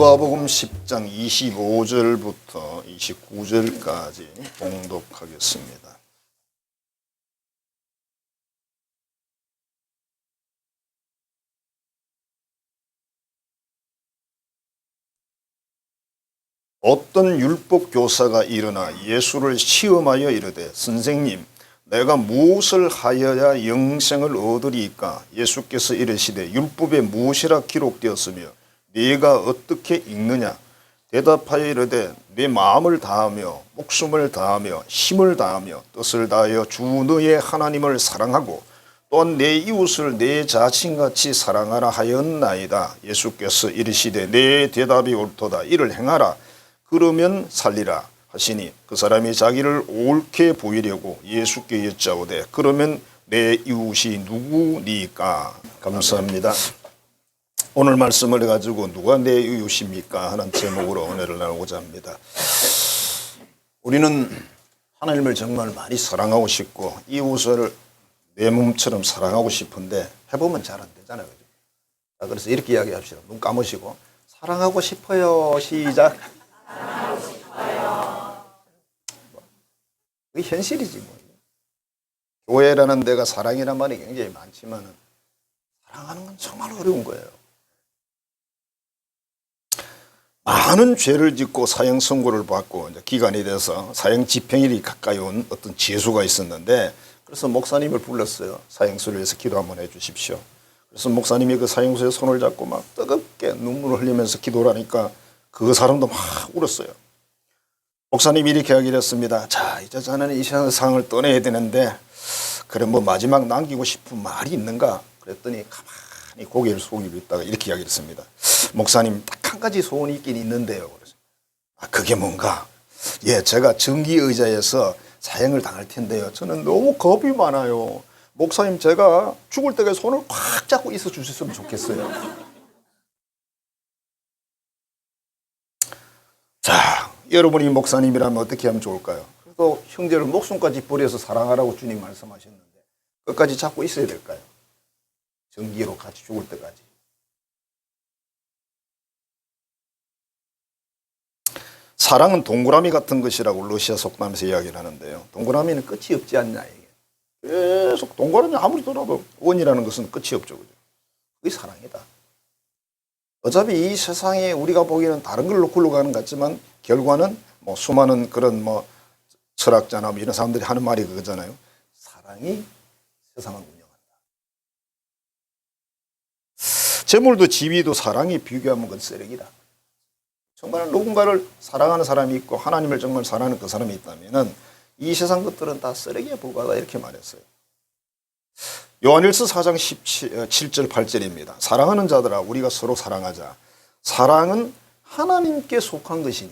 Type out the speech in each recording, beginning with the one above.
누가복음 10장 25절부터 29절까지 봉독하겠습니다. 어떤 율법 교사가 일어나 예수를 시험하여 이르되 선생님 내가 무엇을 하여야 영생을 얻으리이까? 예수께서 이르시되 율법에 무엇이라 기록되었으며 네가 어떻게 읽느냐? 대답하여 이르되 네 마음을 다하며 목숨을 다하며 힘을 다하며 뜻을 다하여 주 너의 하나님을 사랑하고 또한 내 이웃을 내 자신같이 사랑하라 하였나이다. 예수께서 이르시되 내 대답이 옳도다. 이를 행하라. 그러면 살리라 하시니 그 사람이 자기를 옳게 보이려고 예수께 여짜오되 그러면 내 이웃이 누구니까? 감사합니다. 오늘 말씀을 가지고 누가 내 이웃입니까? 하는 제목으로 은혜를 나누고자 합니다. 우리는 하나님을 정말 많이 사랑하고 싶고 이웃을 내 몸처럼 사랑하고 싶은데 해보면 잘 안 되잖아요. 자, 그래서 이렇게 이야기합시다. 눈 감으시고 사랑하고 싶어요. 시작. 사랑하고 싶어요. 그게 현실이지 뭐. 교회라는 데가 사랑이란 말이 굉장히 많지만 사랑하는 건 정말 어려운 거예요. 많은 죄를 짓고 사형 선고를 받고 이제 기간이 돼서 사형 집행일이 가까이 온 어떤 죄수가 있었는데 그래서 목사님을 불렀어요. 사형수를 위해서 기도 한번 해 주십시오. 그래서 목사님이 그 사형수의 손을 잡고 막 뜨겁게 눈물을 흘리면서 기도를 하니까 그 사람도 막 울었어요. 목사님이 이렇게 이야기를 했습니다. 자, 이제 저는 이 세상을 떠나야 되는데 그래 뭐 마지막 남기고 싶은 말이 있는가? 그랬더니 가만히 고개를 숙이고 있다가 이렇게 이야기를 했습니다. 목사님 딱 한 가지 소원이 있긴 있는데요. 그래서 그게 뭔가? 예, 제가 정기의자에서 사형을 당할 텐데요. 저는 너무 겁이 많아요. 목사님 제가 죽을 때까지 손을 꽉 잡고 있어 주셨으면 좋겠어요. 자, 여러분이 목사님이라면 어떻게 하면 좋을까요? 또 형제를 목숨까지 버려서 사랑하라고 주님 말씀하셨는데 끝까지 잡고 있어야 될까요? 정기로 같이 죽을 때까지. 사랑은 동그라미 같은 것이라고 러시아 속담에서 이야기를 하는데요. 동그라미는 끝이 없지 않냐 이게. 계속 동그라미 아무리 돌아도 원이라는 것은 끝이 없죠. 그죠? 그게 사랑이다. 어차피 이 세상에 우리가 보기에는 다른 걸로 굴러가는 것 같지만 결과는 뭐 수많은 그런 뭐 철학자나 뭐 이런 사람들이 하는 말이 그거잖아요. 사랑이 세상을 운영한다. 재물도 지위도 사랑이 비교하면 그건 쓰레기다. 정말 누군가를 사랑하는 사람이 있고 하나님을 정말 사랑하는 그 사람이 있다면 이 세상 것들은 다 쓰레기에 불과하다 이렇게 말했어요. 요한일서 4장 7절 8절입니다. 사랑하는 자들아 우리가 서로 사랑하자. 사랑은 하나님께 속한 것이니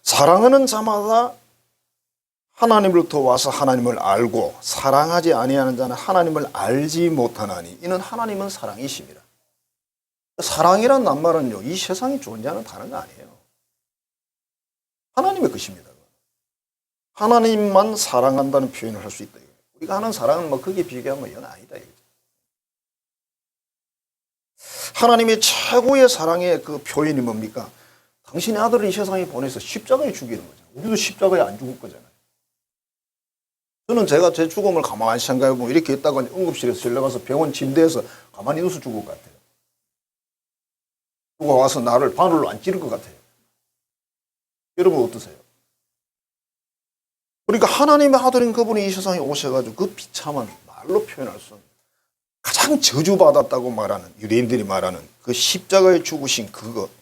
사랑하는 자마다 하나님으로부터 와서 하나님을 알고 사랑하지 아니하는 자는 하나님을 알지 못하나니 이는 하나님은 사랑이심이라. 사랑이란 낱말은요 이 세상에 존재하는 단어가 아니에요. 하나님의 것입니다. 하나님만 사랑한다는 표현을 할 수 있다. 우리가 하는 사랑은 뭐 거기에 비교하면 영 아니다. 하나님의 최고의 사랑의 그 표현이 뭡니까? 당신의 아들을 이 세상에 보내서 십자가에 죽이는 거잖아요. 우리도 십자가에 안 죽을 거잖아요. 저는 제가 제 죽음을 가만히 생각해보면 이렇게 있다가 응급실에서 실려가서 병원 침대에서 가만히 누워서 죽을 것 같아요. 누가 와서 나를 바늘로 안 찌를 것 같아요. 여러분 어떠세요? 그러니까 하나님의 아들인 그분이 이 세상에 오셔가지고 그 비참한 말로 표현할 수 없는 가장 저주받았다고 말하는 유대인들이 말하는 그 십자가에 죽으신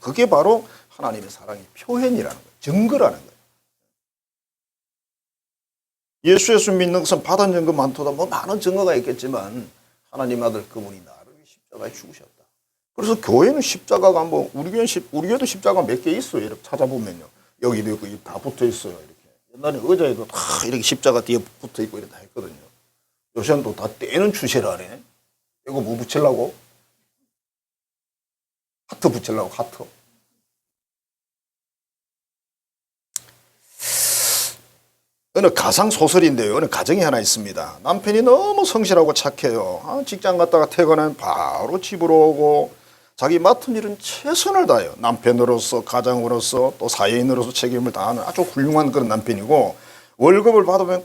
그게 바로 하나님의 사랑의 표현이라는 거예요. 증거라는 거예요. 예수 믿는 것은 받은 증거 많도다. 뭐 많은 증거가 있겠지만 하나님 아들 그분이 나를 위해 십자가에 죽으셨다. 그래서 교회는 십자가가 뭐 우리 교회도 십자가 몇 개 있어요. 이렇게 찾아보면요. 여기도 있고 다 붙어 있어요. 이렇게. 옛날에 의자에도 다 이렇게 십자가 뒤에 붙어 있고 이렇게 다 했거든요. 요새는 또 다 떼는 추세라네. 이거 뭐 붙이려고? 하트 붙이려고 하트. 어느 가상 소설인데요. 어느 가정이 하나 있습니다. 남편이 너무 성실하고 착해요. 직장 갔다가 퇴근하면 바로 집으로 오고 자기 맡은 일은 최선을 다해요. 남편으로서, 가장으로서, 또 사회인으로서 책임을 다하는 아주 훌륭한 그런 남편이고, 월급을 받으면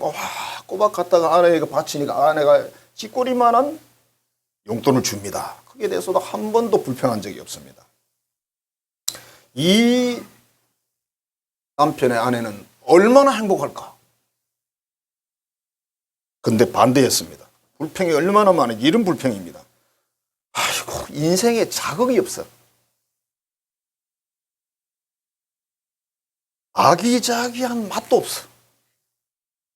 꼬박 갖다가 아내에게 바치니까 아내가 쥐꼬리만한 용돈을 줍니다. 거기에 대해서도 한 번도 불평한 적이 없습니다. 이 남편의 아내는 얼마나 행복할까? 근데 반대했습니다. 불평이 얼마나 많은지, 이런 불평입니다. 아이고, 인생에 자극이 없어. 아기자기한 맛도 없어.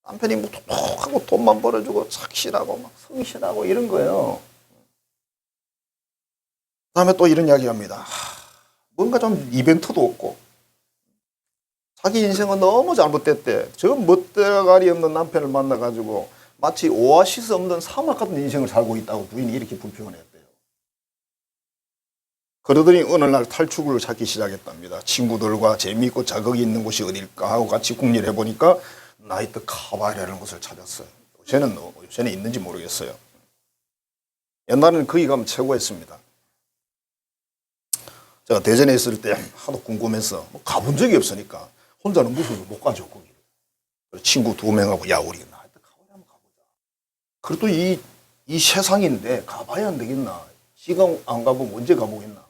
남편이 뭐 똑똑하고 돈만 벌어주고 착실하고 막 성실하고 이런 거예요. 그다음에 또 이런 이야기 합니다. 뭔가 좀 이벤트도 없고 자기 인생은 너무 잘못됐대. 저 멋대가리 없는 남편을 만나가지고 마치 오아시스 없는 사막 같은 인생을 살고 있다고 부인이 이렇게 불평을 했대요. 그러더니 어느 날 탈출구를 찾기 시작했답니다. 친구들과 재미있고 자극이 있는 곳이 어딜까 하고 같이 궁리를 해보니까 나이트 카바레라는 곳을 찾았어요. 요새는 있는지 모르겠어요. 옛날에는 거기 가면 최고였습니다. 제가 대전에 있을 때 하도 궁금해서 가본 적이 없으니까 혼자는 무서워서 못 가죠, 거기를. 친구 2명하고 야, 우리 나이트 카바레 한번 가보자. 그래도 이 세상인데 가봐야 안 되겠나. 지금 안 가보면 언제 가보겠나.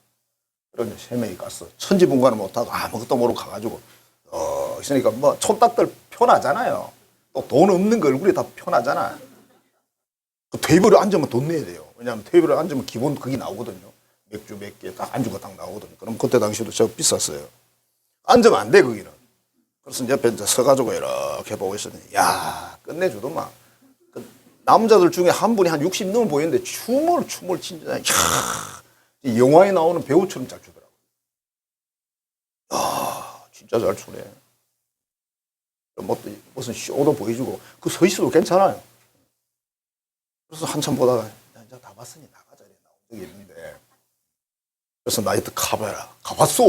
그런데 3명이 갔어. 천지분간을 못하고 아무것도 모르고 가가지고 있으니까 뭐 촌딱들 편하잖아요. 또 돈 없는 거 얼굴이 다 편하잖아. 그 테이블에 앉으면 돈 내야 돼요. 왜냐하면 테이블에 앉으면 기본 그게 나오거든요. 맥주 몇 개 딱 안주가 딱 나오거든요. 그럼 그때 당시에도 저 비쌌어요. 앉으면 안 돼, 거기는. 그래서 옆에 이제 서가지고 이렇게 보고 있었더니 야, 끝내주더만. 그 남자들 중에 한 분이 한 60 넘어 보이는데 춤을 진짜 이 영화에 나오는 배우처럼 잘 추더라고요. 야, 진짜 잘 추네. 뭐 무슨 쇼도 보여주고 그 서 있어도 괜찮아요. 그래서 한참 보다가 이제 다 봤으니 나가자 나온 적이 있는데 그래서 나이트 카바라 가봤어.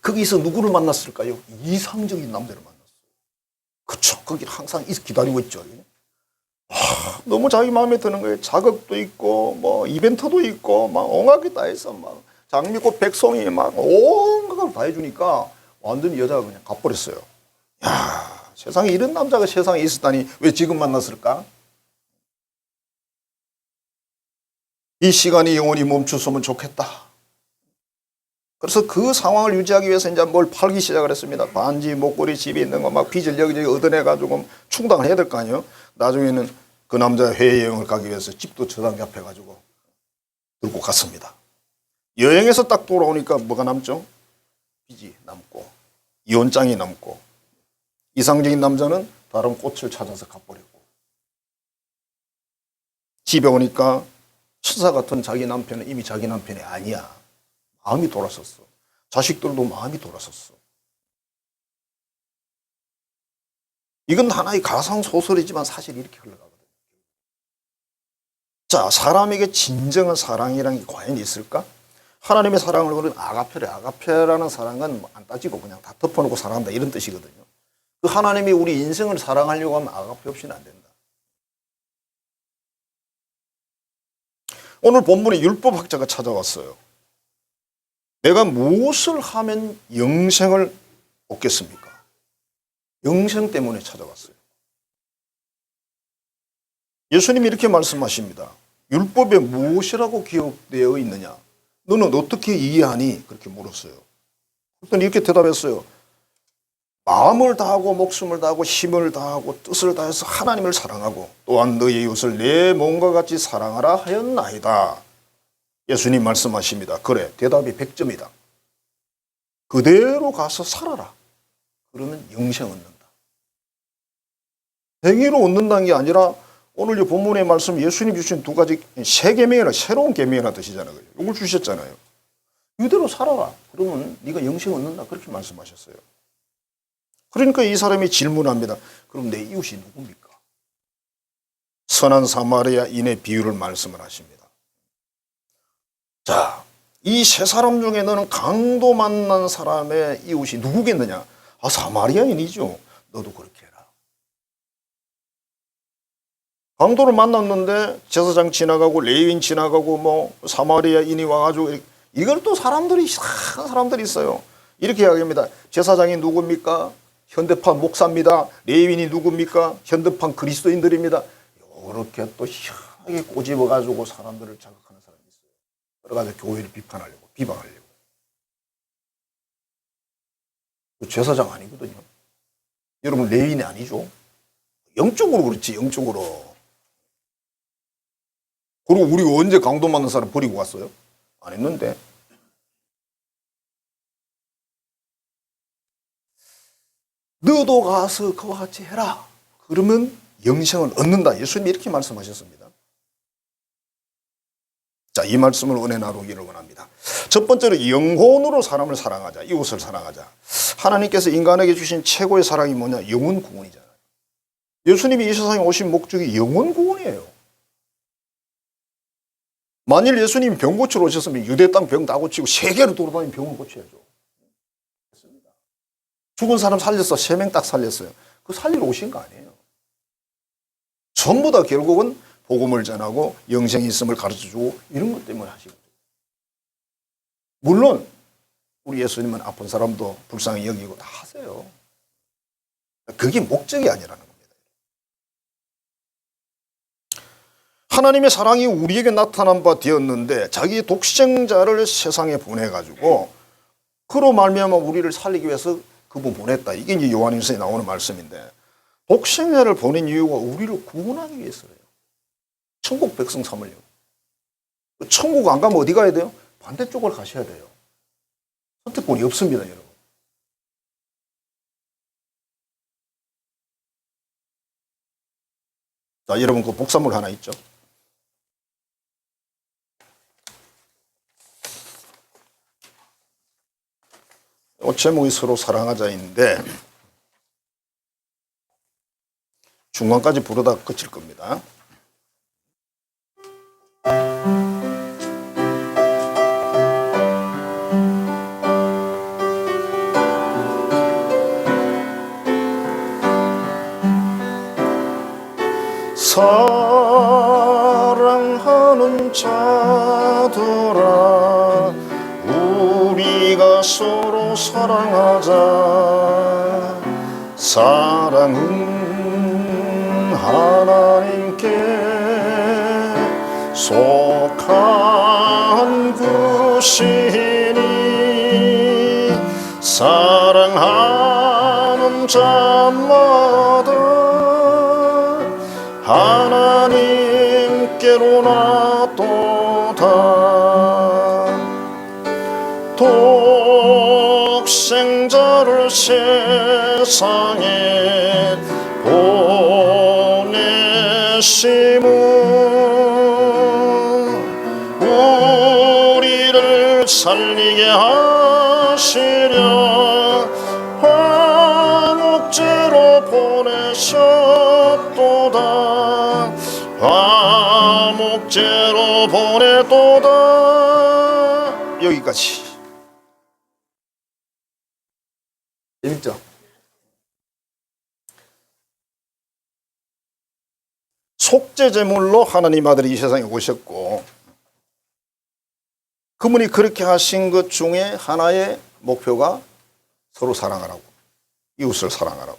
거기서 누구를 만났을까요? 이상적인 남자를 만났어요. 그쵸. 거기 항상 기다리고 있죠. 너무 자기 마음에 드는 거예요. 자극도 있고 뭐 이벤트도 있고 막 온갖 게 다 해서 막 장미꽃 백송이 막 온갖 걸 다 해주니까 완전히 여자가 그냥 가버렸어요. 야, 세상에 이런 남자가 세상에 있었다니 왜 지금 만났을까? 이 시간이 영원히 멈췄으면 좋겠다. 그래서 그 상황을 유지하기 위해서 이제 뭘 팔기 시작을 했습니다. 반지, 목걸이, 집에 있는 거 막 빚을 여기저기 얻어내가지고 충당을 해야 될 거 아니에요? 나중에는 그 남자 해외여행을 가기 위해서 집도 저당 잡혀가지고 들고 갔습니다. 여행에서 딱 돌아오니까 뭐가 남죠? 빚이 남고 이혼장이 남고 이상적인 남자는 다른 꽃을 찾아서 가버렸고 집에 오니까 천사 같은 자기 남편은 이미 자기 남편이 아니야. 마음이 돌아섰어. 자식들도 마음이 돌아섰어. 이건 하나의 가상소설이지만 사실 이렇게 흘러가거든요. 자, 사람에게 진정한 사랑이라는 게 과연 있을까? 하나님의 사랑을 그런 아가페래. 아가페라는 사랑은 안 따지고 그냥 다 덮어놓고 사랑한다 이런 뜻이거든요. 그 하나님이 우리 인생을 사랑하려고 하면 아가페 없이는 안 된다. 오늘 본문에 율법학자가 찾아왔어요. 내가 무엇을 하면 영생을 얻겠습니까? 영생 때문에 찾아왔어요. 예수님이 이렇게 말씀하십니다. 율법에 무엇이라고 기록되어 있느냐? 너는 어떻게 이해하니? 그렇게 물었어요. 그랬더니 이렇게 대답했어요. 마음을 다하고 목숨을 다하고 힘을 다하고 뜻을 다해서 하나님을 사랑하고 또한 너의 이웃을 내 몸과 같이 사랑하라 하였나이다. 예수님 말씀하십니다. 그래, 대답이 100점이다. 그대로 가서 살아라. 그러면 영생 얻는다. 행위로 얻는다는 게 아니라 오늘 이 본문의 말씀 예수님 주신 2가지 새 계명이나 새로운 계명이라는 뜻이잖아요. 이걸 주셨잖아요. 이대로 살아라. 그러면 네가 영생 얻는다. 그렇게 말씀하셨어요. 그러니까 이 사람이 질문합니다. 그럼 내 이웃이 누굽니까? 선한 사마리아인의 비유를 말씀을 하십니다. 자, 이 세 사람 중에 너는 강도 만난 사람의 이웃이 누구겠느냐? 아, 사마리아인이죠. 너도 그렇게 해라. 강도를 만났는데 제사장 지나가고 레위인 지나가고 뭐 사마리아인이 와가지고 이걸 또 사람들이 이상한 사람들이 있어요. 이렇게 이야기합니다. 제사장이 누굽니까? 현대판 목사입니다. 레위인이 누굽니까? 현대판 그리스도인들입니다. 이렇게 또 희한하게 꼬집어가지고 사람들을 자극하는 사람이 있어요. 그래가지고 교회를 비판하려고 비방하려고. 제사장 아니거든요. 여러분 레위인이 아니죠. 영적으로 그렇지, 영적으로. 그리고 우리가 언제 강도 맞는 사람 버리고 갔어요? 안 했는데. 너도 가서 그와 같이 해라. 그러면 영생을 얻는다. 예수님이 이렇게 말씀하셨습니다. 자, 이 말씀을 은혜 나누기를 원합니다. 첫 번째로 영혼으로 사람을 사랑하자. 이웃을 사랑하자. 하나님께서 인간에게 주신 최고의 사랑이 뭐냐? 영혼 구원이잖아요. 예수님이 이 세상에 오신 목적이 영혼 구원이에요. 만일 예수님이 병 고치러 오셨으면 유대 땅 병 다 고치고 세계로 돌아다니는 병을 고쳐야죠. 죽은 사람 살렸어. 3명 딱 살렸어요. 그 살리러 오신 거 아니에요. 전부 다 결국은 복음을 전하고 영생이 있음을 가르쳐주고 이런 것 때문에 하신 거죠. 물론 우리 예수님은 아픈 사람도 불쌍히 여기고 다 하세요. 그게 목적이 아니라는 겁니다. 하나님의 사랑이 우리에게 나타난 바 되었는데 자기 독생자를 세상에 보내가지고 그로 말미암아 우리를 살리기 위해서 그분 보냈다. 이게 이제 요한일서에 나오는 말씀인데 독생자를 보낸 이유가 우리를 구원하기 위해서예요. 천국 백성 삼으려고. 천국 안 가면 어디 가야 돼요? 반대쪽을 가셔야 돼요. 선택권이 없습니다, 여러분. 자, 여러분 그 복사물 하나 있죠? 제목이 서로 사랑하자인데 중간까지 부르다 그칠 겁니다. 사랑하는 자들아 우리가 서로 사랑하자. 사랑은 하나님께 속한 것이니 사랑하는 자마다 하나님께로 나도다. 독생자를 세상에 보내심은 우리를 살리게 하시려 화목제로 보내셨도다. 화목제로 보내도다. 여기까지. 재밌죠? 속죄제물로 하나님 아들이 이 세상에 오셨고 그분이 그렇게 하신 것 중에 하나의 목표가 서로 사랑하라고, 이웃을 사랑하라고.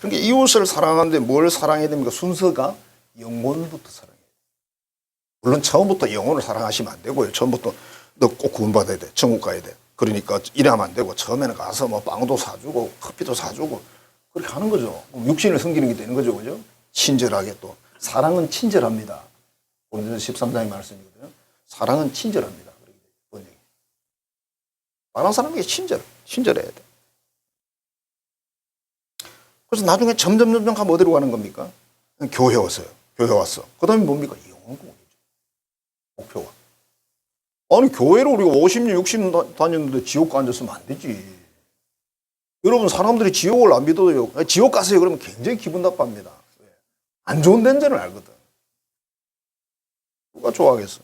그러니까 이웃을 사랑하는데 뭘 사랑해야 됩니까? 순서가 영혼부터 사랑해야 돼요. 물론 처음부터 영혼을 사랑하시면 안 되고요. 처음부터 너 꼭 구원받아야 돼. 천국 가야 돼. 그러니까 이래하면 안 되고 처음에는 가서 뭐 빵도 사주고 커피도 사주고 그렇게 하는 거죠. 육신을 섬기는 게 되는 거죠. 그죠? 친절하게 또. 사랑은 친절합니다. 고린도서 13장의 말씀이거든요. 사랑은 친절합니다. 다른 사람에게 친절해야 돼. 그래서 나중에 점점 가면 어디로 가는 겁니까? 교회 왔어요. 교회 왔어. 그 다음에 뭡니까? 영혼구원이죠. 목표가. 아니, 교회를 우리가 50년, 60년 다녔는데 지옥 가 앉았으면 안 되지. 여러분, 사람들이 지옥을 안 믿어요. 지옥 가세요. 그러면 굉장히 기분 나빠합니다. 안 좋은 데는 알거든. 누가 좋아하겠어?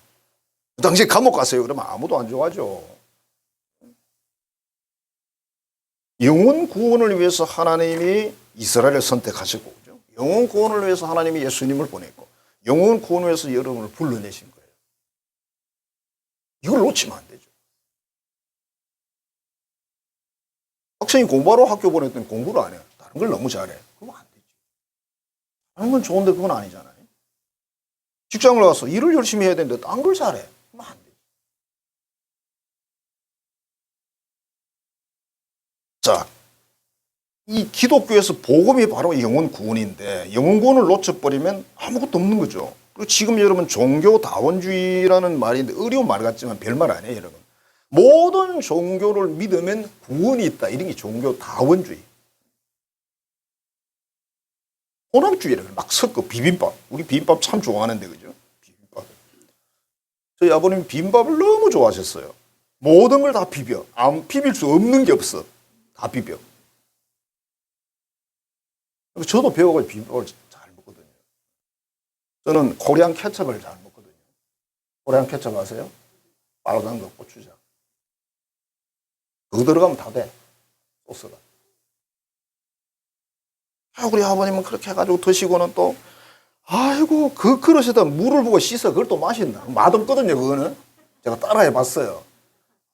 그 당시에 감옥 가세요. 그러면 아무도 안 좋아하죠. 영혼 구원을 위해서 하나님이 이스라엘을 선택하셨고, 그죠? 영혼 구원을 위해서 하나님이 예수님을 보냈고, 영혼 구원을 위해서 여러분을 불러내신 거예요. 이걸 놓치면 안 되죠. 학생이 공부하러 학교 보냈더니 공부를 안 해요. 다른 걸 너무 잘해. 그러면 안 되죠. 다른 건 좋은데 그건 아니잖아요. 직장을 가서 일을 열심히 해야 되는데 딴 걸 잘해. 그러면 안 되죠. 자, 이 기독교에서 복음이 바로 영혼 구원인데 영혼 구원을 놓쳐버리면 아무것도 없는 거죠. 그리고 지금 여러분 종교다원주의라는 말이 어려운 말 같지만 별말 아니에요, 여러분. 모든 종교를 믿으면 구원이 있다. 이런 게 종교다원주의. 혼합주의를 막 섞어. 비빔밥. 우리 비빔밥 참 좋아하는데, 그죠? 비빔밥. 저희 아버님 비빔밥을 너무 좋아하셨어요. 모든 걸 다 비벼. 비빌 수 없는 게 없어. 다 비벼. 저도 배워가지고 비빔밥을 잘 먹거든요. 저는 코리안 케첩을 잘 먹거든요. 코리안 케첩 아세요? 빨간 거, 고추장. 그거 들어가면 다 돼. 소스가. 우리 아버님은 그렇게 해가지고 드시고는 또, 아이고, 그 그릇에다 물을 부어 씻어. 그걸 또 마신다. 맛없거든요, 그거는. 제가 따라해 봤어요.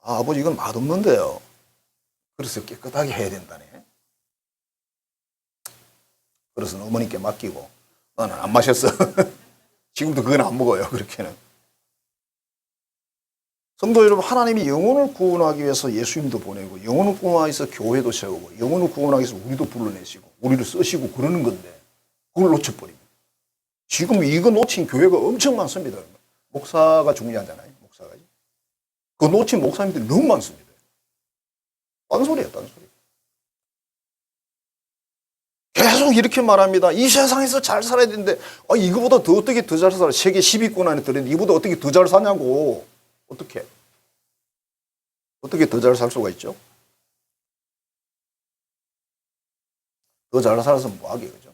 아, 아버지, 이건 맛없는데요. 그래서 깨끗하게 해야 된다네. 그래서 어머니께 맡기고, 나는 안 마셨어. 지금도 그건 안 먹어요, 그렇게는. 성도 여러분, 하나님이 영혼을 구원하기 위해서 예수님도 보내고, 영혼을 구원하기 위해서 교회도 세우고, 영혼을 구원하기 위해서 우리도 불러내시고, 우리를 쓰시고 그러는 건데, 그걸 놓쳐버리고. 지금 이거 놓친 교회가 엄청 많습니다. 목사가 중요하잖아요, 목사가. 그거 놓친 목사님들이 너무 많습니다. 딴소리야, 딴소리. 계속 이렇게 말합니다. 이 세상에서 잘 살아야 되는데, 이거보다 더 어떻게 더 잘 살아? 세계 10위권 안에 들었는데, 이보다 어떻게 더 잘 사냐고. 어떻게 더 잘 살 수가 있죠? 더 잘 살아서 뭐하게, 그죠?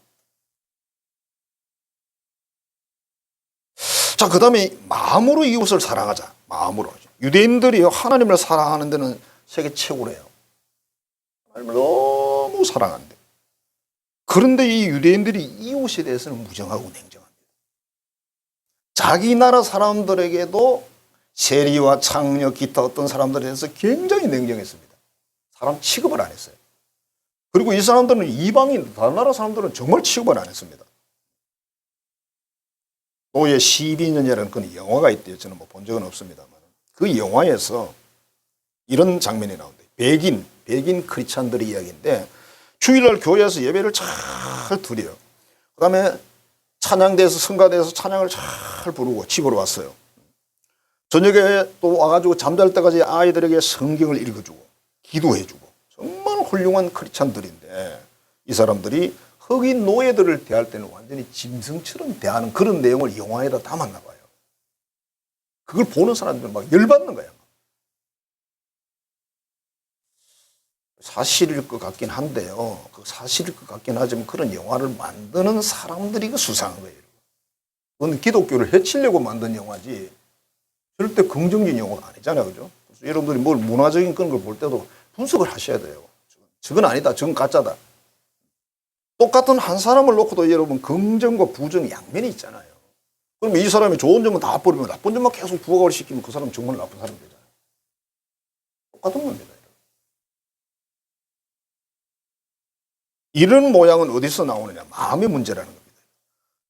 자, 그 다음에 마음으로 이웃을 사랑하자. 마음으로. 유대인들이 하나님을 사랑하는 데는 세계 최고래요. 하나님을 너무 사랑한대. 그런데 이 유대인들이 이웃에 대해서는 무정하고 냉정합니다. 자기 나라 사람들에게도 세리와 창녀, 기타 어떤 사람들에 대해서 굉장히 냉정했습니다. 사람 취급을 안 했어요. 그리고 이 사람들은 이방인, 다른 나라 사람들은 정말 취급을 안 했습니다. 노예 12년이라는 그런 영화가 있대요. 저는 뭐 본 적은 없습니다만. 그 영화에서 이런 장면이 나온대요. 백인 크리스찬들의 이야기인데, 주일날 교회에서 예배를 잘 드려요. 그 다음에 찬양대에서, 성가대에서 찬양을 잘 부르고 집으로 왔어요. 저녁에 또 와가지고 잠잘 때까지 아이들에게 성경을 읽어주고 기도해주고 정말 훌륭한 크리스찬들인데, 이 사람들이 흑인 노예들을 대할 때는 완전히 짐승처럼 대하는 그런 내용을 영화에다 담았나 봐요. 그걸 보는 사람들은 막 열받는 거야. 사실일 것 같긴 한데요. 그 사실일 것 같긴 하지만 그런 영화를 만드는 사람들이 그 수상한 거예요. 그건 기독교를 해치려고 만든 영화지 절대 긍정적인 영화가 아니잖아요. 그죠? 그래서 여러분들이 뭘 문화적인 그런 걸 볼 때도 분석을 하셔야 돼요. 저건 아니다. 저건 가짜다. 똑같은 한 사람을 놓고도 여러분 긍정과 부정 양면이 있잖아요. 그러면 이 사람이 좋은 점은 다 버리면 나쁜 점만 계속 부각을 시키면 그 사람은 정말 나쁜 사람이 되잖아요. 똑같은 겁니다. 이런 모양은 어디서 나오느냐? 마음의 문제라는 겁니다.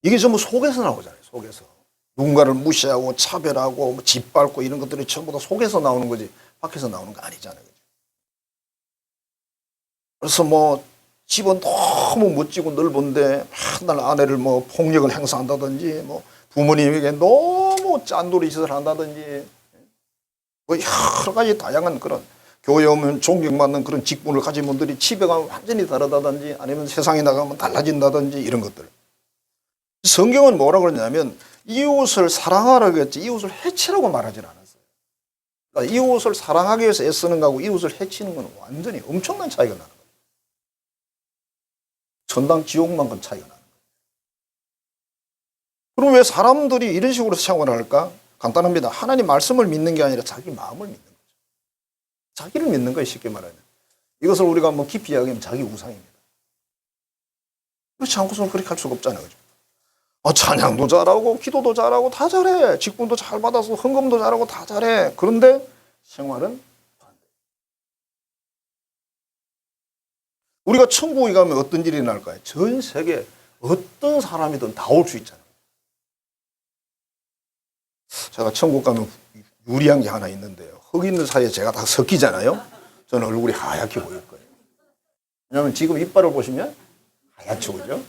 이게 전부 속에서 나오잖아요. 속에서. 누군가를 무시하고 차별하고 뭐 짓밟고 이런 것들이 전부 다 속에서 나오는 거지 밖에서 나오는 거 아니잖아요. 그래서 뭐 집은 너무 멋지고 넓은데 맨날 아내를 뭐 폭력을 행사한다든지 뭐 부모님에게 너무 짠돌이 짓을 한다든지 뭐 여러 가지 다양한 그런 교회 오면 존경받는 그런 직분을 가진 분들이 집에 가면 완전히 다르다든지 아니면 세상에 나가면 달라진다든지 이런 것들. 성경은 뭐라고 그러냐면 이웃을 사랑하라고 했지 이웃을 해치라고 말하진 않았어요. 그러니까 이웃을 사랑하기 위해서 애쓰는 거하고 이웃을 해치는 건 완전히 엄청난 차이가 나는 거예요. 천당 지옥만큼 차이가 나는 거예요. 그럼 왜 사람들이 이런 식으로 생활을 할까? 간단합니다. 하나님 말씀을 믿는 게 아니라 자기 마음을 믿는 거죠. 자기를 믿는 거예요. 쉽게 말하면. 이것을 우리가 한번 깊이 이야기하면 자기 우상입니다. 그렇지 않고서는 그렇게 할 수가 없잖아요. 그죠? 찬양도 잘하고 기도도 잘하고 다 잘해. 직분도 잘 받아서 헌금도 잘하고 다 잘해. 그런데 생활은 반대. 우리가 천국에 가면 어떤 일이 날까요? 전 세계 어떤 사람이든 다 올 수 있잖아요. 제가 천국 가면 유리한 게 하나 있는데요. 흙 있는 사이에 제가 다 섞이잖아요. 저는 얼굴이 하얗게 보일 거예요. 왜냐하면 지금 이빨을 보시면 하얗죠, 그죠?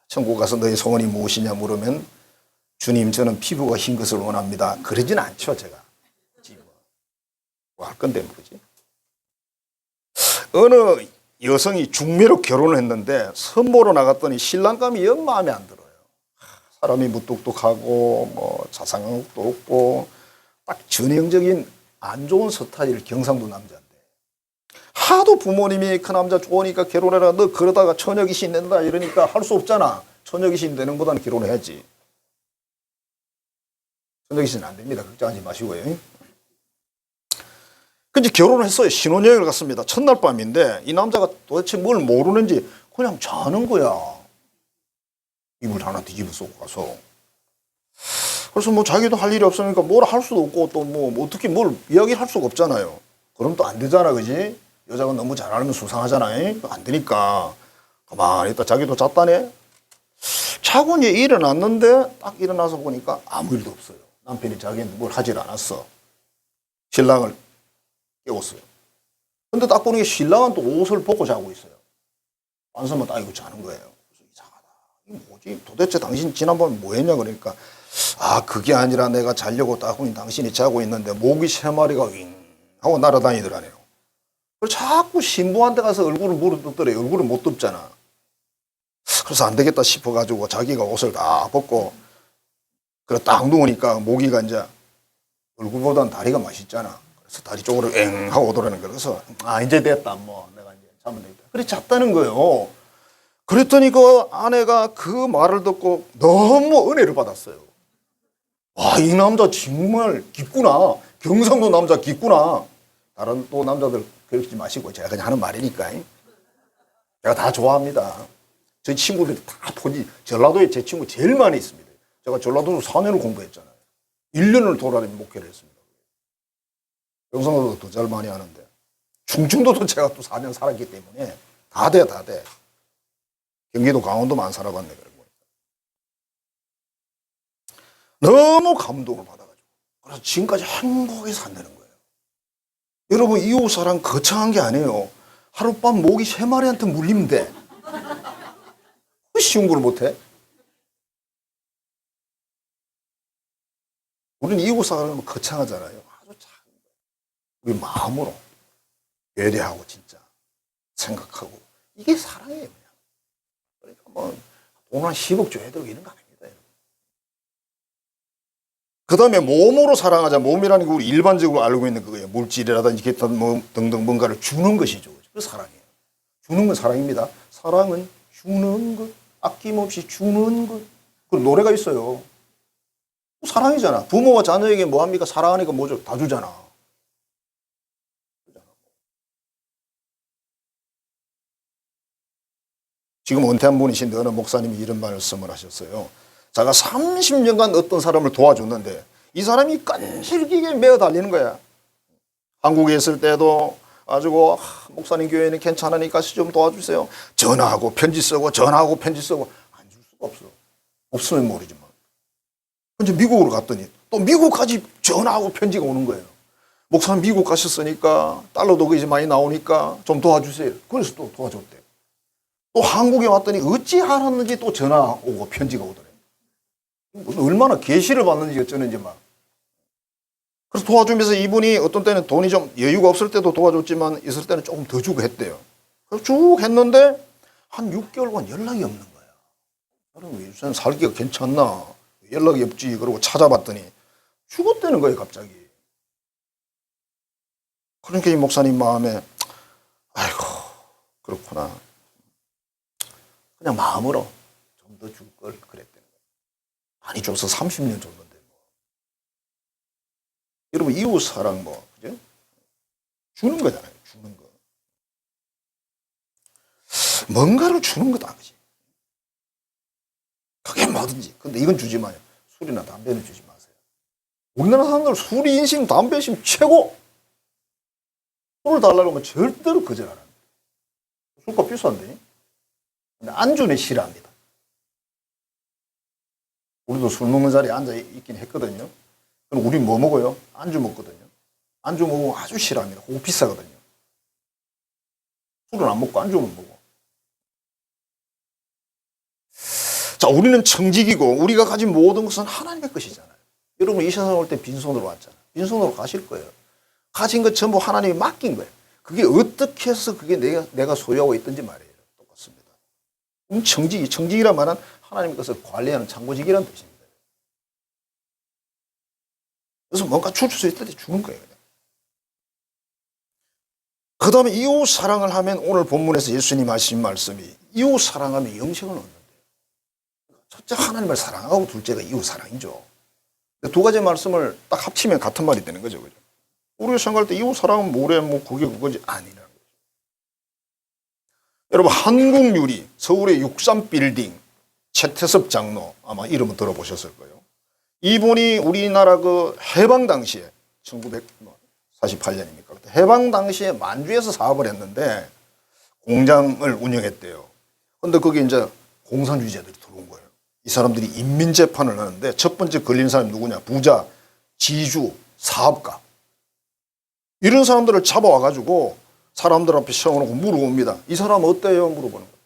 천국 가서 너희 소원이 무엇이냐 물으면 주님 저는 피부가 흰 것을 원합니다. 그러진 않죠, 제가. 뭐 할 건데 뭐지? 어느 여성이 중매로 결혼을 했는데 선보러 나갔더니 신랑감이 영 마음에 안 들어요. 사람이 무뚝뚝하고 뭐 자상한 것도 없고 딱 전형적인 안 좋은 스타일 경상도 남자인데 하도 부모님이 그 남자 좋으니까 결혼해라. 너 그러다가 처녀귀신 된다 이러니까 할 수 없잖아. 처녀귀신 되는 것보다는 결혼해야지. 처녀귀신 안 됩니다. 걱정하지 마시고요. 근데 결혼을 했어요. 신혼여행을 갔습니다. 첫날 밤인데 이 남자가 도대체 뭘 모르는지 그냥 자는 거야. 이불 하나 뒤집어 쓰고 가서. 그래서 뭐 자기도 할 일이 없으니까 뭘 할 수도 없고 또 뭐 어떻게 뭘 이야기를 할 수가 없잖아요. 그럼 또 안 되잖아, 그지? 여자가 너무 잘하면 수상하잖아. 안 되니까 가만히 있다 자기도 잤다네. 자고 이제 일어났는데 딱 일어나서 보니까 아무 일도 없어요. 남편이 자기는 뭘 하질 않았어. 신랑을 깨웠어요. 근데 딱 보니까 신랑은 또 옷을 벗고 자고 있어요. 반선만 딱 입고 자는 거예요. 그래서 이상하다. 이게 뭐지? 도대체 당신 지난번에 뭐 했냐 그러니까 그게 아니라 내가 자려고 딱 보니 당신이 자고 있는데 모기 3마리가 윙 하고 날아다니더라네요. 그래서 자꾸 신부한테 가서 얼굴을 물어뜯더래요. 얼굴을 못 뜯잖아. 그래서 안 되겠다 싶어가지고 자기가 옷을 다 벗고 그래 딱 누우니까 모기가 이제 얼굴보다는 다리가 맛있잖아. 그래서 다리 쪽으로 엥 하고 오더라는 거예요. 그래서 이제 됐다. 뭐 내가 이제 자면 되겠다. 그래 잤다는 거예요. 그랬더니 그 아내가 그 말을 듣고 너무 은혜를 받았어요. 이 남자 정말 깊구나. 경상도 남자 깊구나. 다른 또 남자들 그러지 마시고 제가 그냥 하는 말이니까. 제가 다 좋아합니다. 저희 친구들이 다 전라도에 제 친구 제일 많이 있습니다. 제가 전라도에서 4년을 공부했잖아요. 1년을 돌아다니며 목회를 했습니다. 경상도도 더 잘 많이 하는데 충청도도 제가 또 4년 살았기 때문에 다 돼. 경기도 강원도만 안 살아봤네. 너무 감동을 받아가지고 그래서 지금까지 행복하게 산다는 거예요. 여러분 이웃사랑 거창한 게 아니에요. 하룻밤 모기 3마리한테 물리면 돼. 쉬운 걸 못해? 우리는 이웃사랑은 거창하잖아요. 아주 작은 거예요. 우리 마음으로 배려하고 진짜 생각하고 이게 사랑이에요. 그러니까 뭐 돈 한 10억 줘야 되고 이런 거 아닙니다. 그 다음에 몸으로 사랑하자. 몸이라는 게 우리 일반적으로 알고 있는 그거예요. 물질이라든지 기타 뭐 등등 뭔가를 주는 것이죠. 그 사랑이에요. 주는 건 사랑입니다. 사랑은 주는 것, 아낌없이 주는 것. 그 노래가 있어요. 사랑이잖아. 부모가 자녀에게 뭐 합니까? 사랑하니까 뭐죠? 다 주잖아. 지금 은퇴한 분이신데 어느 목사님이 이런 말씀을 하셨어요. 자가 30년간 어떤 사람을 도와줬는데 이 사람이 끈질기게 매어 달리는 거야. 한국에 있을 때도 가지고 목사님 교회는 괜찮으니까 좀 도와주세요. 전화하고 편지 쓰고 전화하고 편지 쓰고 안 줄 수가 없어. 없으면 모르지만. 근데 미국으로 갔더니 또 미국까지 전화하고 편지가 오는 거예요. 목사님 미국 가셨으니까 달러도 이제 많이 나오니까 좀 도와주세요. 그래서 또 도와줬대. 또 한국에 왔더니 어찌 알았는지 또 전화 오고 편지가 오더래. 얼마나 계시를 받는지 어쩌는지 막. 그래서 도와주면서 이분이 어떤 때는 돈이 좀 여유가 없을 때도 도와줬지만 있을 때는 조금 더 주고 했대요. 그래서 쭉 했는데 한 6개월간 연락이 없는 거야. 나는 왜 요새는 살기가 괜찮나? 연락이 없지. 그러고 찾아봤더니 죽었다는 거예요, 갑자기. 그러니까 이 목사님 마음에 아이고 그렇구나. 그냥 마음으로 좀 더 줄 걸 그랬다는 거예요. 많이 줘서 30년 줬는데 뭐. 여러분 이웃 사랑 뭐 그죠? 주는 거잖아요. 주는 거. 뭔가를 주는 거다. 그지? 그게 뭐든지. 근데 이건 주지 마요. 술이나 담배는 주지 마세요. 우리나라 사람들 술이 인심, 담배 인심 최고. 술을 달라고 하면 절대로 거절 안 합니다. 술값 비싼데. 근데 안주는 싫어합니다. 우리도 술 먹는 자리에 앉아 있긴 했거든요. 그럼 우리 뭐 먹어요? 안주 먹거든요. 안주 먹으면 아주 싫어합니다. 그거 비싸거든요. 술은 안 먹고 안주만 먹어. 자, 우리는 청직이고 우리가 가진 모든 것은 하나님의 것이잖아요. 여러분 이 세상 올 때 빈손으로 왔잖아요. 빈손으로 가실 거예요. 가진 것 전부 하나님이 맡긴 거예요. 그게 어떻게 해서 그게 내가 소유하고 있든지 말이에요. 똑같습니다. 청직이란 말은 하나님의 것을 관리하는 창고직이라는 뜻입니다. 그래서 뭔가 줄 수 있을 때 주는 거예요. 그 다음에 이웃 사랑을 하면 오늘 본문에서 예수님 하신 말씀이 이웃 사랑하면 영생을 얻는데요. 첫째 하나님을 사랑하고 둘째가 이웃 사랑이죠. 두 가지 말씀을 딱 합치면 같은 말이 되는 거죠. 그죠? 우리가 생각할 때 이웃 사랑은 뭐래, 뭐 그게 그거지 아니라는 거죠. 여러분 한국유리 서울의 63빌딩 최태섭 장로 아마 이름은 들어보셨을 거예요. 이분이 우리나라 그 해방 당시에 1948년입니까? 해방 당시에 만주에서 사업을 했는데 공장을 운영했대요. 그런데 거기 이제 공산주의자들이 들어온 거예요. 이 사람들이 인민재판을 하는데 첫 번째 걸린 사람이 누구냐? 부자, 지주, 사업가. 이런 사람들을 잡아와가지고 사람들 앞에 세워놓고 물어봅니다. 이 사람 어때요? 물어보는 거예요.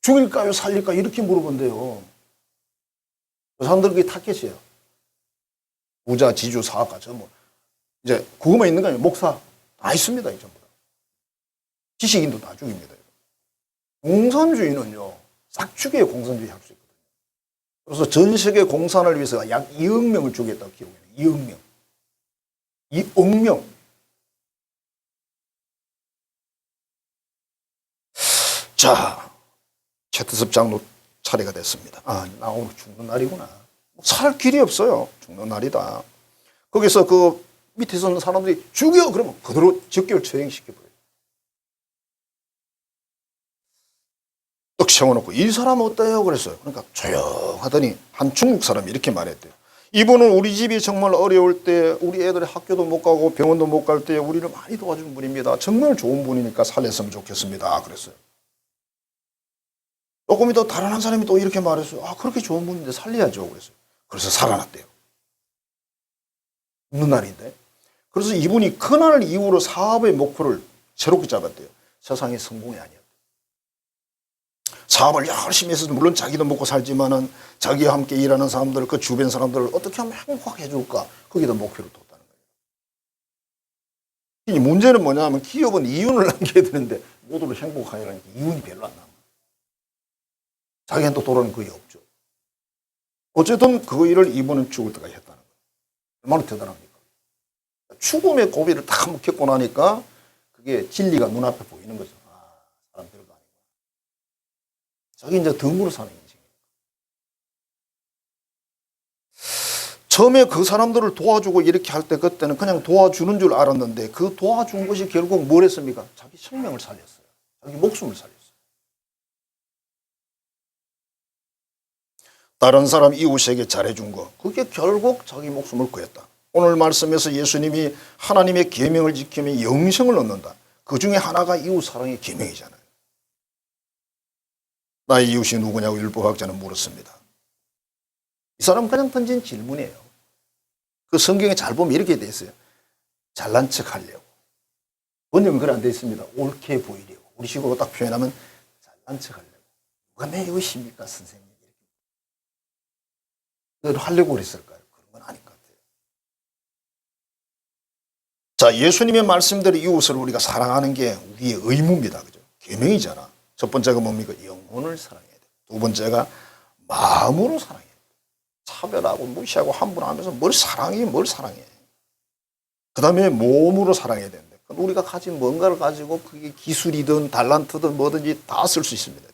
죽일까요? 살릴까요? 이렇게 물어본대요. 그 사람들 그게 타겟이에요. 부자, 지주, 사업가 전부. 이제 그거만 있는 거 아니에요. 목사 다 있습니다. 이 전부 다. 지식인도 다 죽입니다. 공산주의는요. 싹죽이에요. 공산주의 할 수 있거든요. 그래서 전 세계 공산을 위해서 약 2억 명을 죽였다고 기록해요. 2억 명. 2억 명. 자, 최태섭 장로 차례가 됐습니다. 아, 나 오늘 죽는 날이구나. 살 길이 없어요. 죽는 날이다. 거기서 그 밑에서 있는 사람들이 죽여! 그러면 그대로 적결 처형시켜버려요. 떡 세워놓고 이 사람 어때요? 그랬어요. 그러니까 조용하더니 한 중국 사람이 이렇게 말했대요. 이분은 우리 집이 정말 어려울 때 우리 애들이 학교도 못 가고 병원도 못 갈 때 우리를 많이 도와주는 분입니다. 정말 좋은 분이니까 살렸으면 좋겠습니다. 그랬어요. 조금 이따 다른 한 사람이 또 이렇게 말했어요. 아, 그렇게 좋은 분인데 살려야죠. 그랬어요. 그래서 살아났대요. 죽는 날인데. 그래서 이분이 그날 이후로 사업의 목표를 새롭게 잡았대요. 세상의 성공이 아니었대요. 사업을 열심히 해서 물론 자기도 먹고 살지만은 자기와 함께 일하는 사람들, 그 주변 사람들을 어떻게 하면 행복하게 해줄까? 거기다 목표를 뒀다는 거예요. 이 문제는 뭐냐면 기업은 이윤을 남겨야 되는데 모두를 행복하려니까 이윤이 별로 안 남아요. 자기한테 또 돌아오는 그게 없죠. 어쨌든 그 일을 이분은 죽을 때까지 했다는 거예요. 얼마나 대단합니까? 죽음의 고비를 딱 한번 겪고 나니까 그게 진리가 눈앞에 보이는 거죠. 아, 사람 별거 아니고. 자기 이제 덤으로 사는 인생이에요. 처음에 그 사람들을 도와주고 이렇게 할 때 그때는 그냥 도와주는 줄 알았는데 그 도와준 것이 결국 뭘 했습니까? 자기 생명을 살렸어요. 자기 목숨을 살렸어요. 다른 사람 이웃에게 잘해준 거 그게 결국 자기 목숨을 구했다. 오늘 말씀에서 예수님이 하나님의 계명을 지키면 영생을 얻는다. 그 중에 하나가 이웃 사랑의 계명이잖아요. 나의 이웃이 누구냐고 율법학자는 물었습니다. 이 사람은 그냥 던진 질문이에요. 그 성경에 잘 보면 이렇게 돼 있어요. 잘난 척 하려고. 번역은 그래 안 돼 있습니다. 옳게 보이려고. 우리 식으로 딱 표현하면 잘난 척 하려고. 누가 내 이웃입니까 선생님? 이렇게 하려고 그랬을까요? 그런 건 아닌 것 같아요. 자, 예수님의 말씀대로 이웃을 우리가 사랑하는 게 우리의 의무입니다. 그죠? 계명이잖아. 첫 번째가 뭡니까? 영혼을 사랑해야 돼. 두 번째가 마음으로 사랑해야 돼. 차별하고 무시하고 함부로하면서 뭘 사랑해. 그 다음에 몸으로 사랑해야 되는데 우리가 가진 뭔가를 가지고 그게 기술이든 달란트든 뭐든지 다 쓸 수 있습니다.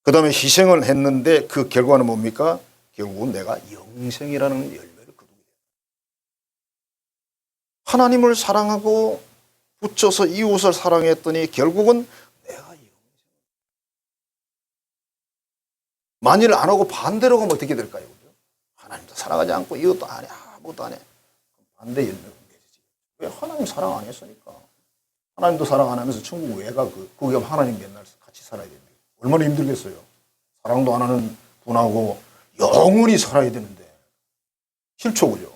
그 다음에 희생을 했는데 그 결과는 뭡니까? 결국은 내가 영생이라는 열매를 거두게 돼요. 하나님을 사랑하고 붙여서 이웃을 사랑했더니 결국은 내가 영생. 만일 안 하고 반대로 가면 어떻게 될까요? 하나님도 사랑하지 않고 이것도 안 해, 아무것도 안 해. 반대 연명이지. 왜? 하나님 사랑 안 했으니까. 하나님도 사랑 안 하면서 천국 왜 가? 거기 가면 하나님 맨날 같이 살아야 되는데 얼마나 힘들겠어요. 사랑도 안 하는 분하고 영원히 살아야 되는데 싫죠, 그죠?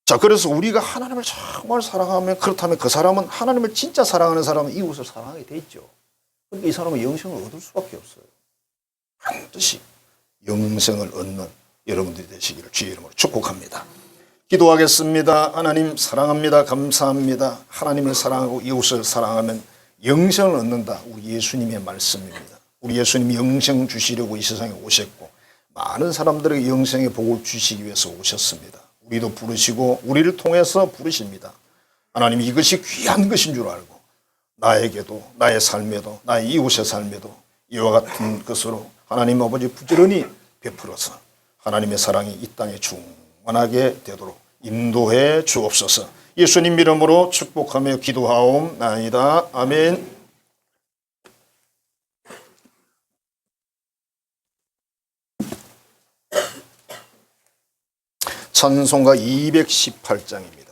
자, 그래서 우리가 하나님을 정말 사랑하면, 그렇다면 그 사람은, 하나님을 진짜 사랑하는 사람은 이웃을 사랑하게 돼 있죠. 그러니까 이 사람은 영생을 얻을 수밖에 없어요. 반드시 영생을 얻는 여러분들이 되시기를 주의 이름으로 축복합니다. 기도하겠습니다. 하나님 사랑합니다. 감사합니다. 하나님을 사랑하고 이웃을 사랑하면 영생을 얻는다. 우리 예수님의 말씀입니다. 우리 예수님이 영생 주시려고 이 세상에 오셨고 많은 사람들에게 영생의 복을 주시기 위해서 오셨습니다. 우리도 부르시고 우리를 통해서 부르십니다. 하나님 이것이 귀한 것인 줄 알고 나에게도, 나의 삶에도, 나의 이웃의 삶에도 이와 같은 것으로 하나님 아버지 부지런히 베풀어서 하나님의 사랑이 이 땅에 충만하게 되도록 인도해 주옵소서. 예수님 이름으로 축복하며 기도하옵나이다. 아멘. 찬송가 218장입니다.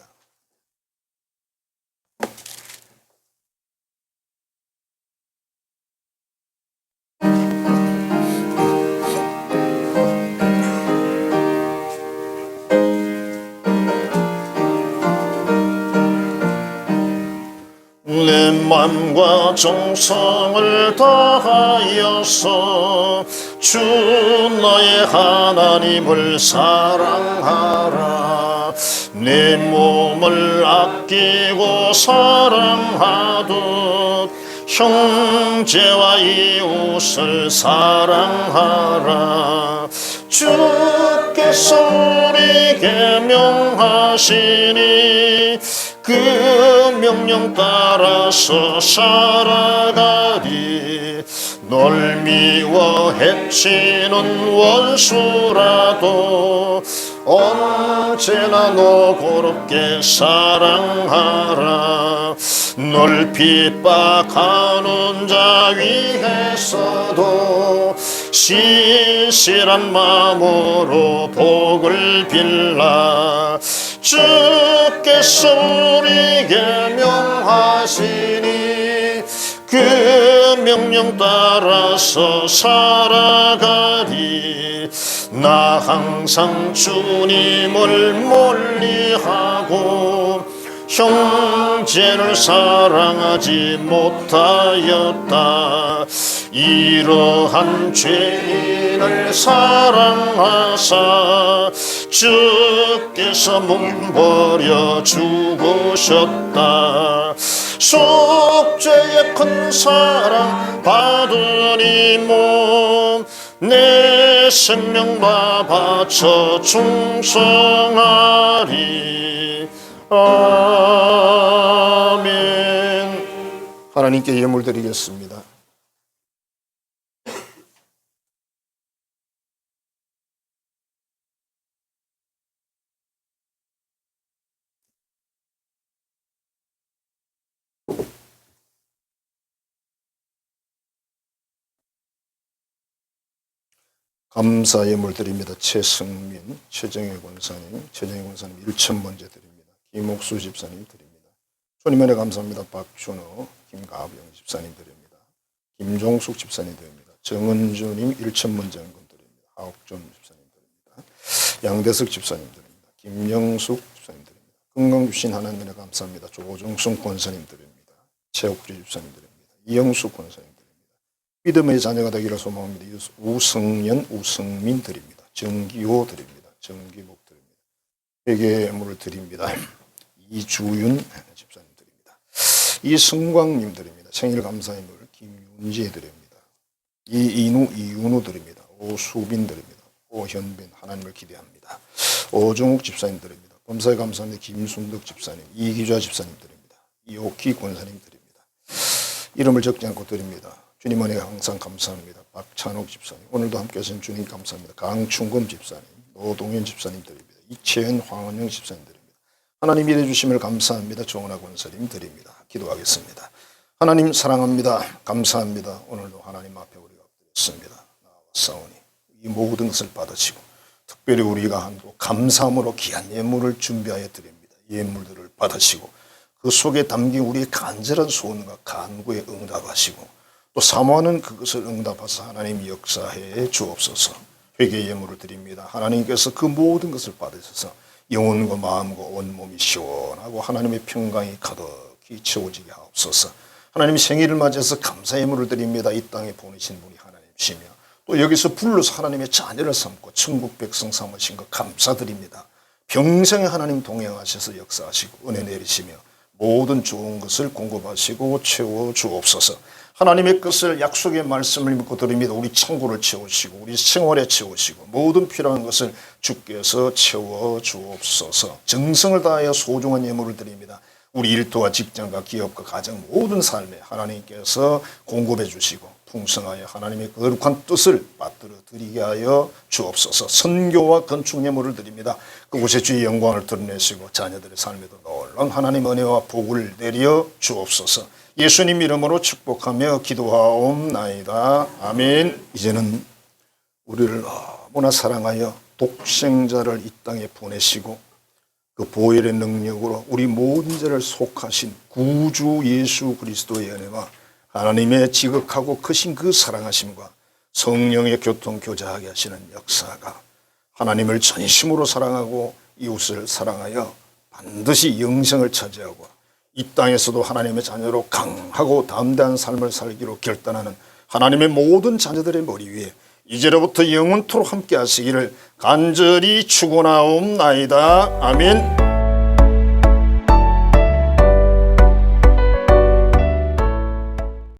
내 맘과 정성을 다하여서 주 너의 하나님을 사랑하라. 내 몸을 아끼고 사랑하듯 형제와 이웃을 사랑하라. 주께서 우리에게 명하시니 그 명령 따라서 살아가리. 널 미워 해치는 원수라도 언제나 너그럽게 사랑하라. 널 핍박하는 자 위에서도 신실한 마음으로 복을 빌라. 주께서 우리에게 명하시니 그 명령 따라서 살아가리. 나 항상 주님을 멀리하고 형제를 사랑하지 못하였다. 이러한 죄인을 사랑하사 주께서 몸버려 죽으셨다. 속죄의 큰 사랑 받은 이 몸 내 생명과 바쳐 충성하리. 아멘. 하나님께 예물 드리겠습니다. 감사 예물 드립니다. 최승민, 최정혜 권사님, 1,000번째 드립니다. 김옥수 집사님 드립니다. 주님 은혜 감사합니다. 박준호, 김가병 집사님 드립니다. 김종숙 집사님 드립니다. 정은주님 1,000번째 드립니다. 하옥준 집사님 드립니다. 양대석 집사님 드립니다. 김영숙 집사님 드립니다. 건강 주신 하나님 은혜 감사합니다. 조정순 권사님 드립니다. 최옥주 집사님 드립니다. 이영숙 권사님 드립니다. 믿음의 자녀가 되기를 소망합니다. 우성연, 우성민 드립니다. 정기호 드립니다. 정기복 드립니다. 회개물을 드립니다. 이주윤 집사님 드립니다. 이승광님 드립니다. 생일 감사의물 김윤지 드립니다. 이인우 드립니다. 오수빈 드립니다. 오현빈 하나님을 기대합니다. 오종욱 집사님 드립니다. 범사에 감사합니다. 김순덕 집사님, 이기좌 집사님 드립니다. 이옥희 권사님 드립니다. 이름을 적지 않고 드립니다. 주님 은혜 항상 감사합니다. 박찬옥 집사님, 오늘도 함께 하신 주님 감사합니다. 강충금 집사님, 노동현 집사님 드립니다. 이채연, 황원영 집사님 드립니다. 하나님 일해 주심을 감사합니다. 정은하 권사님 드립니다. 기도하겠습니다. 하나님 사랑합니다. 감사합니다. 오늘도 하나님 앞에 우리 없습니다. 나왔사오니 이 모든 것을 받으시고 특별히 우리가 한도 감사함으로 귀한 예물을 준비하여 드립니다. 예물들을 받으시고 그 속에 담긴 우리의 간절한 소원과 간구에 응답하시고 또 사모하는 그것을 응답하사 하나님 역사해 주옵소서. 회개 예물을 드립니다. 하나님께서 그 모든 것을 받으셔서 영혼과 마음과 온몸이 시원하고 하나님의 평강이 가득히 채워지게 하옵소서. 하나님 생일을 맞이해서 감사 예물을 드립니다. 이 땅에 보내신 분이 하나님이시며 또 여기서 불러서 하나님의 자녀를 삼고 천국 백성 삼으신 것 감사드립니다. 평생에 하나님 동행하셔서 역사하시고 은혜 내리시며 모든 좋은 것을 공급하시고 채워 주옵소서. 하나님의 것을 약속의 말씀을 믿고 드립니다. 우리 창고를 채우시고 우리 생활에 채우시고 모든 필요한 것을 주께서 채워 주옵소서. 정성을 다하여 소중한 예물을 드립니다. 우리 일터와 직장과 기업과 가정 모든 삶에 하나님께서 공급해 주시고 풍성하여 하나님의 거룩한 뜻을 받들어 드리게 하여 주옵소서. 선교와 건축 예물을 드립니다. 그곳에 주의 영광을 드러내시고 자녀들의 삶에도 놀라운 하나님 은혜와 복을 내려 주옵소서. 예수님 이름으로 축복하며 기도하옵나이다. 아멘. 이제는 우리를 너무나 사랑하여 독생자를 이 땅에 보내시고 그 보혈의 능력으로 우리 모든 죄를 속하신 구주 예수 그리스도의 은혜와 하나님의 지극하고 크신 그 사랑하심과 성령의 교통 교제하게 하시는 역사가 하나님을 전심으로 사랑하고 이웃을 사랑하여 반드시 영생을 차지하고 이 땅에서도 하나님의 자녀로 강하고 담대한 삶을 살기로 결단하는 하나님의 모든 자녀들의 머리 위에 이제로부터 영원토록 함께 하시기를 간절히 축원하옵나이다. 아멘.